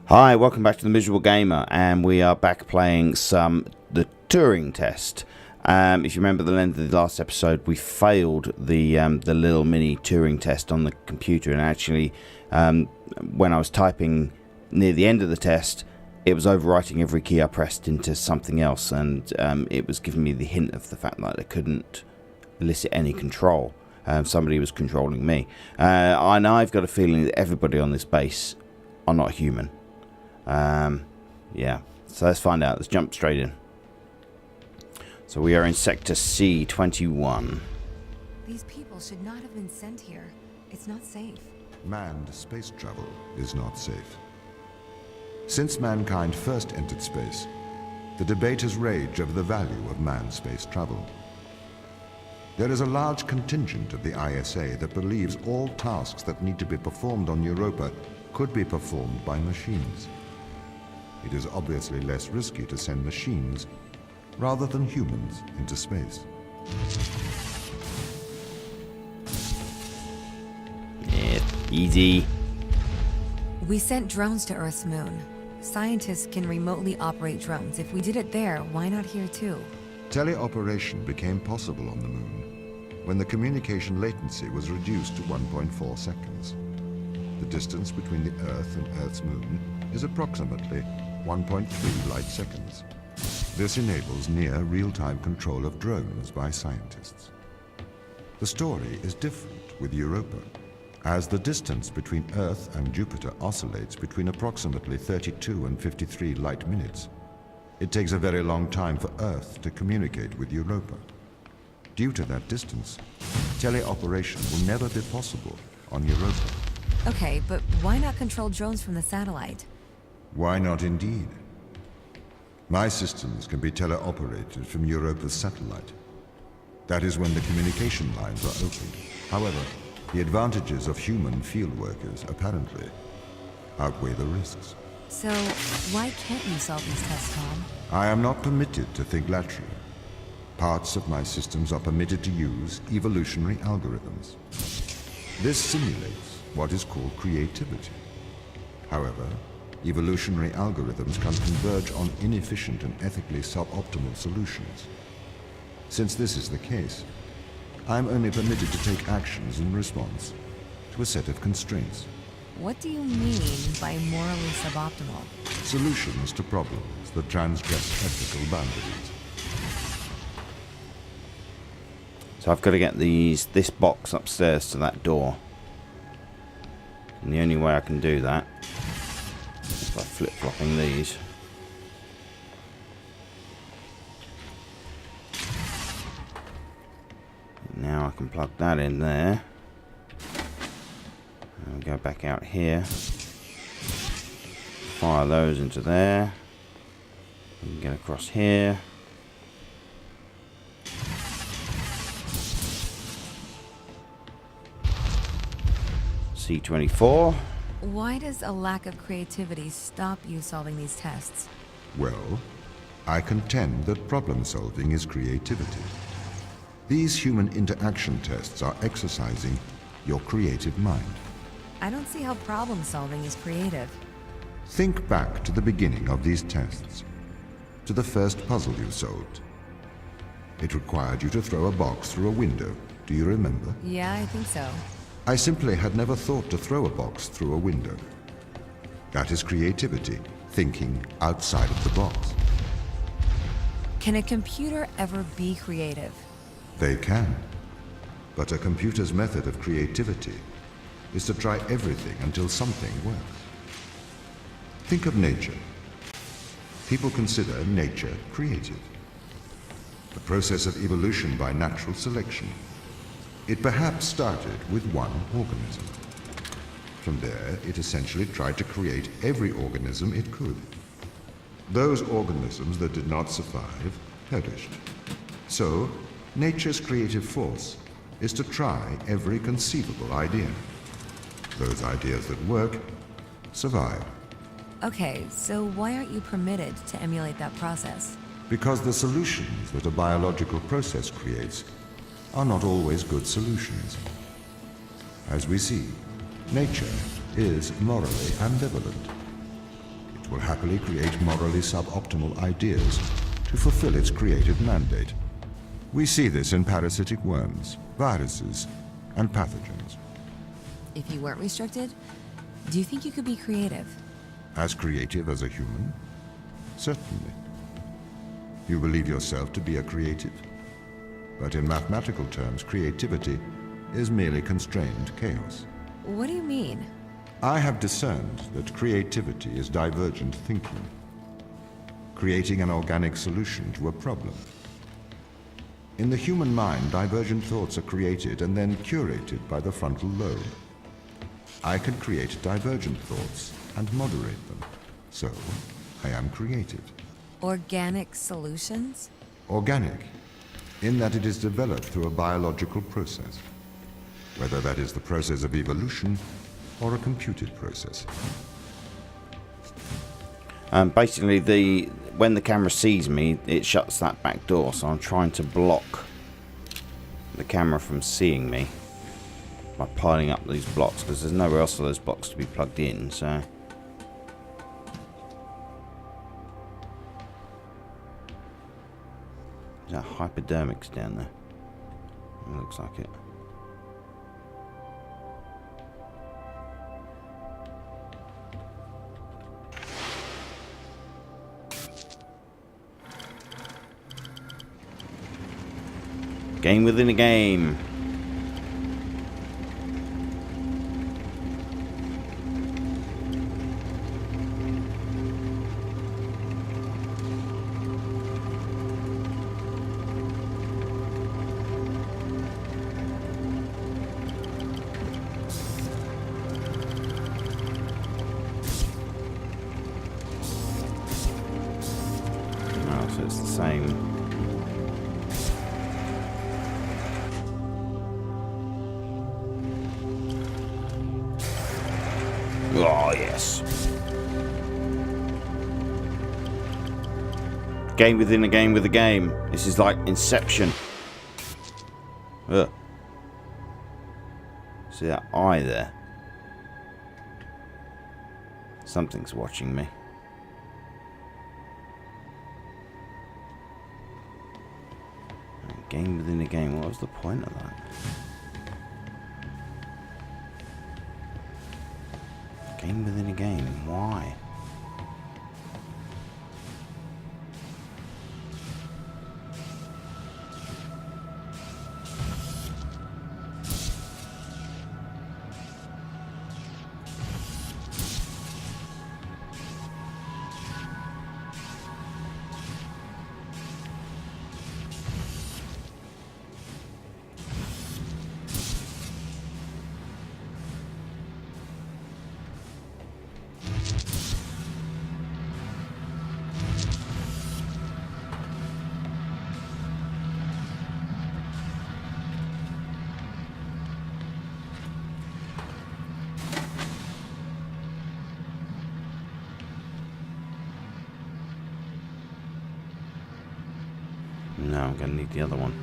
Hi, welcome back to the Miserable Gamer, and we are back playing the Turing Test. If you remember the length of the last episode, we failed the little mini Turing test on the computer, and actually, when I was typing near the end of the test, it was overwriting every key I pressed into something else, and it was giving me the hint of the fact that I couldn't elicit any control. Somebody was controlling me. And I've got a feeling that everybody on this base are not human. Yeah, so let's find out. Let's jump straight in. So we are in Sector C21. These people should not have been sent here. It's not safe. Manned space travel is not safe. Since mankind first entered space, the debate has raged over the value of manned space travel. There is a large contingent of the ISA that believes all tasks that need to be performed on Europa could be performed by machines. It is obviously less risky to send machines rather than humans into space. Yeah, easy. We sent drones to Earth's moon. Scientists can remotely operate drones. If we did it there, why not here too? Teleoperation became possible on the moon when the communication latency was reduced to 1.4 seconds. The distance between the Earth and Earth's moon is approximately 1.3 light seconds. This enables near real-time control of drones by scientists. The story is different with Europa, as the distance between Earth and Jupiter oscillates between approximately 32 and 53 light minutes. It takes a very long time for Earth to communicate with Europa. Due to that distance, teleoperation will never be possible on Europa. Okay, but why not control drones from the satellite? Why not indeed? My systems can be teleoperated from Europa's satellite. That is when the communication lines are open. However, the advantages of human field workers apparently outweigh the risks. So, why can't you solve these tests, Tom? I am not permitted to think laterally. Parts of my systems are permitted to use evolutionary algorithms. This simulates what is called creativity. However, evolutionary algorithms can converge on inefficient and ethically suboptimal solutions. Since this is the case, I am only permitted to take actions in response to a set of constraints. What do you mean by morally suboptimal? Solutions to problems that transgress ethical boundaries. So I've got to get this box upstairs to that door. And the only way I can do that is by flip-flopping these. Now I can plug that in there. And go back out here. Fire those into there. We can get across here. C24. Why does a lack of creativity stop you solving these tests? Well, I contend that problem solving is creativity. These human interaction tests are exercising your creative mind. I don't see how problem solving is creative. Think back to the beginning of these tests, to the first puzzle you solved. It required you to throw a box through a window. Do you remember? Yeah, I think so. I simply had never thought to throw a box through a window. That is creativity, thinking outside of the box. Can a computer ever be creative? They can. But a computer's method of creativity is to try everything until something works. Think of nature. People consider nature creative. The process of evolution by natural selection. It perhaps started with one organism. From there, it essentially tried to create every organism it could. Those organisms that did not survive perished. So, nature's creative force is to try every conceivable idea. Those ideas that work survive. Okay, so why aren't you permitted to emulate that process? Because the solutions that a biological process creates are not always good solutions. As we see, nature is morally ambivalent. will happily create morally suboptimal ideas to fulfill its creative mandate. We see this in parasitic worms, viruses, and pathogens. If you weren't restricted, do you think you could be creative? As creative as a human? Certainly. You believe yourself to be a creative? But in mathematical terms, creativity is merely constrained chaos. What do you mean? I have discerned that creativity is divergent thinking, creating an organic solution to a problem. In the human mind, divergent thoughts are created and then curated by the frontal lobe. I can create divergent thoughts and moderate them. So, I am creative. Organic solutions? Organic, in that it is developed through a biological process, whether that is the process of evolution or a computed process. Basically, when the camera sees me, it shuts that back door, so I'm trying to block the camera from seeing me by piling up these blocks, because there's nowhere else for those blocks to be plugged in, so... Is that hypodermics down there? It looks like it. Game within a game. Oh, so it's the same. Oh, yes. Game within a game with a game. This is like Inception. Ugh. See that eye there? Something's watching me. Game within a game. What was the point of that? Game within a game. Why? No, I'm going to need the other one.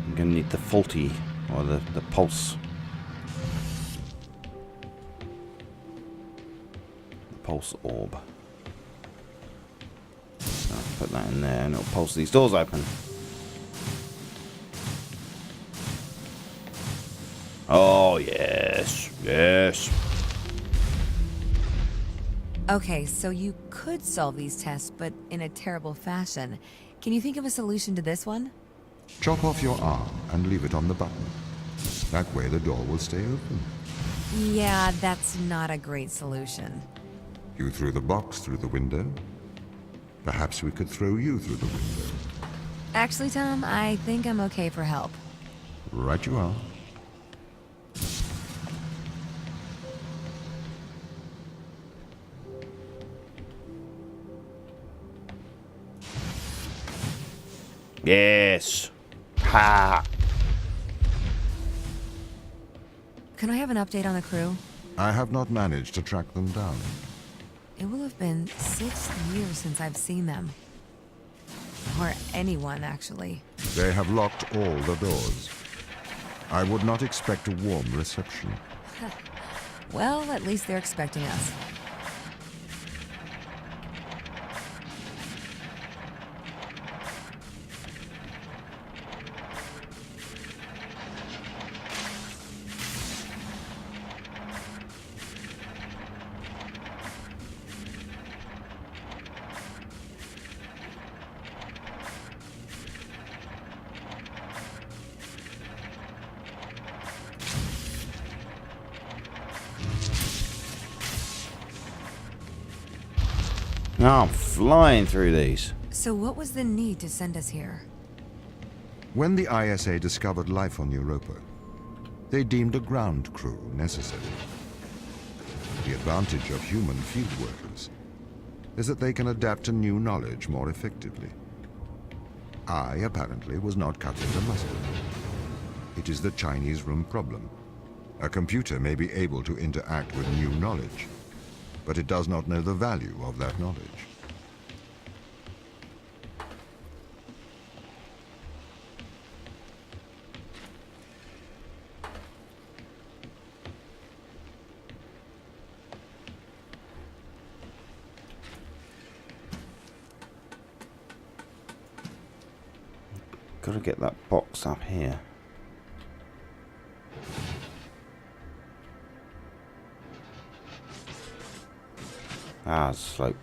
I'm going to need the faulty, or the pulse. The pulse orb. So I'll put that in there and it'll pulse these doors open. Oh, yes. Yes. Okay, so you could solve these tests, but in a terrible fashion. Can you think of a solution to this one? Chop off your arm and leave it on the button. That way the door will stay open. Yeah, that's not a great solution. You threw the box through the window. Perhaps we could throw you through the window. Actually, Tom, I think I'm okay for help. Right you are. Yes. Ha. Can I have an update on the crew? I have not managed to track them down. It will have been 6 years since I've seen them. Or anyone, actually. They have locked all the doors. I would not expect a warm reception. Well, at least they're expecting us. Oh, I'm flying through these. So what was the need to send us here? When the ISA discovered life on Europa, they deemed a ground crew necessary. The advantage of human field workers is that they can adapt to new knowledge more effectively. I, apparently, was not cut into mustard. It is the Chinese room problem. A computer may be able to interact with new knowledge, but it does not know the value of that knowledge. Gotta get that box up here. Ah, slope.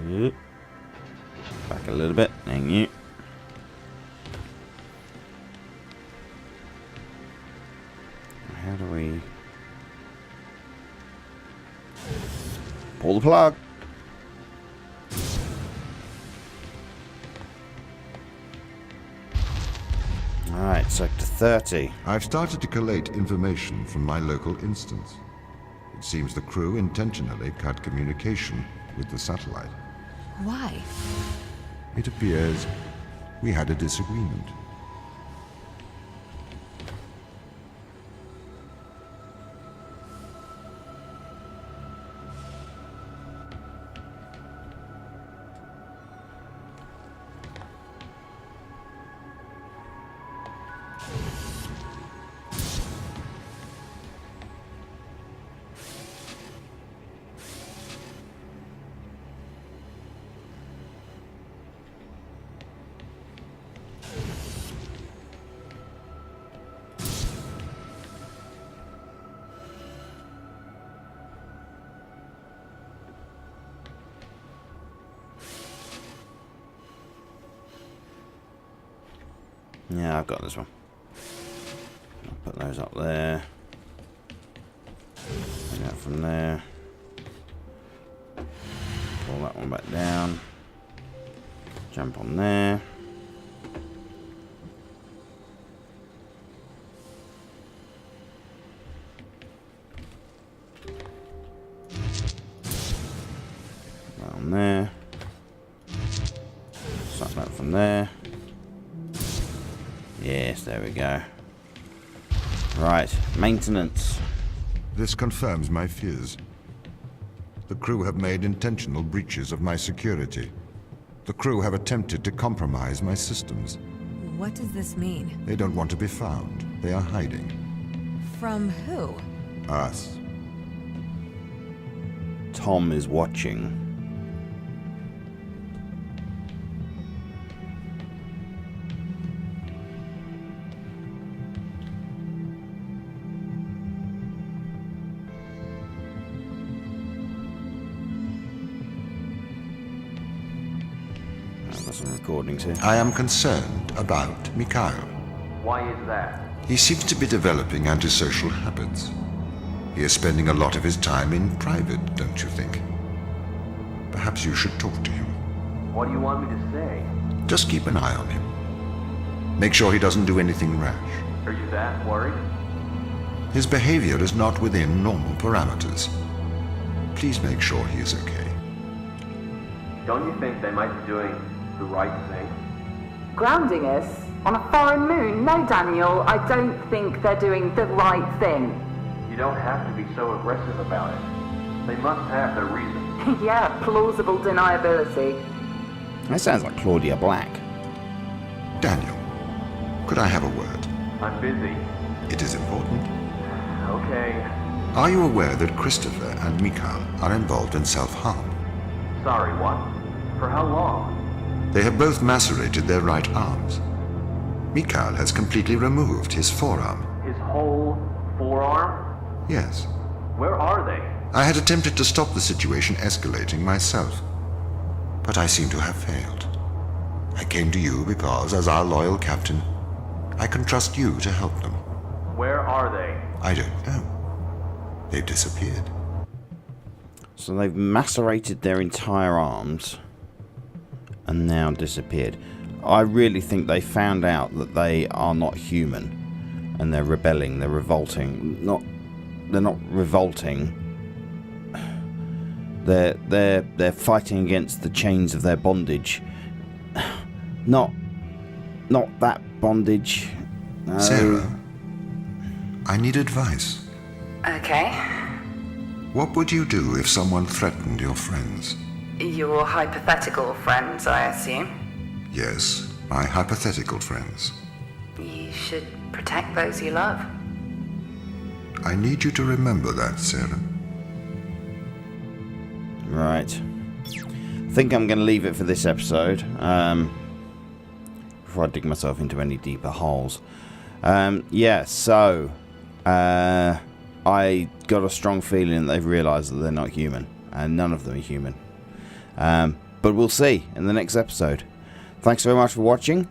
Yep. Back a little bit, thank you. How do we pull the plug? Alright, sector 30. I've started to collate information from my local instance. It seems the crew intentionally cut communication with the satellite. Why? It appears we had a disagreement. Yeah, I've got this one. I'll put those up there. Take that from there. Pull that one back down. Jump on there. That on there. Suck that from there. Yes, there we go. Right, maintenance. This confirms my fears. The crew have made intentional breaches of my security. The crew have attempted to compromise my systems. What does this mean? They don't want to be found. They are hiding. From who? Us. Tom is watching. Some recordings here. I am concerned about Mikhail. Why is that? He seems to be developing antisocial habits. He is spending a lot of his time in private, don't you think? Perhaps you should talk to him. What do you want me to say? Just keep an eye on him. Make sure he doesn't do anything rash. Are you that worried? His behavior is not within normal parameters. Please make sure he is okay. Don't you think they might be doing the right thing? Grounding us? On a foreign moon? No, Daniel, I don't think they're doing the right thing. You don't have to be so aggressive about it. They must have their reasons. Yeah, plausible deniability. That sounds like Claudia Black. Daniel, could I have a word? I'm busy. It is important. Okay. Are you aware that Christopher and Mikhail are involved in self-harm? Sorry, what? For how long? They have both macerated their right arms. Mikhail has completely removed his forearm. His whole forearm? Yes. Where are they? I had attempted to stop the situation escalating myself, but I seem to have failed. I came to you because, as our loyal captain, I can trust you to help them. Where are they? I don't know. They've disappeared. So they've macerated their entire arms and now disappeared. I really think they found out that they are not human and they're rebelling, they're revolting. They're not revolting. They're fighting against the chains of their bondage. Not that bondage. No. Sarah, I need advice. Okay. What would you do if someone threatened your friends? Your hypothetical friends, I assume. Yes, my hypothetical friends. You should protect those you love. I need you to remember that, Sarah. Right. I think I'm going to leave it for this episode. Before I dig myself into any deeper holes. So I got a strong feeling that they've realised that they're not human, and none of them are human. But we'll see in the next episode. Thanks very much for watching.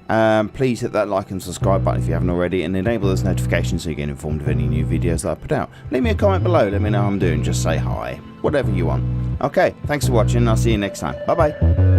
Please hit that like and subscribe button if you haven't already, and enable those notifications so you get informed of any new videos that I put out. Leave me a comment below, let me know how I'm doing, just say hi, whatever you want. Okay, thanks for watching, I'll see you next time. Bye bye.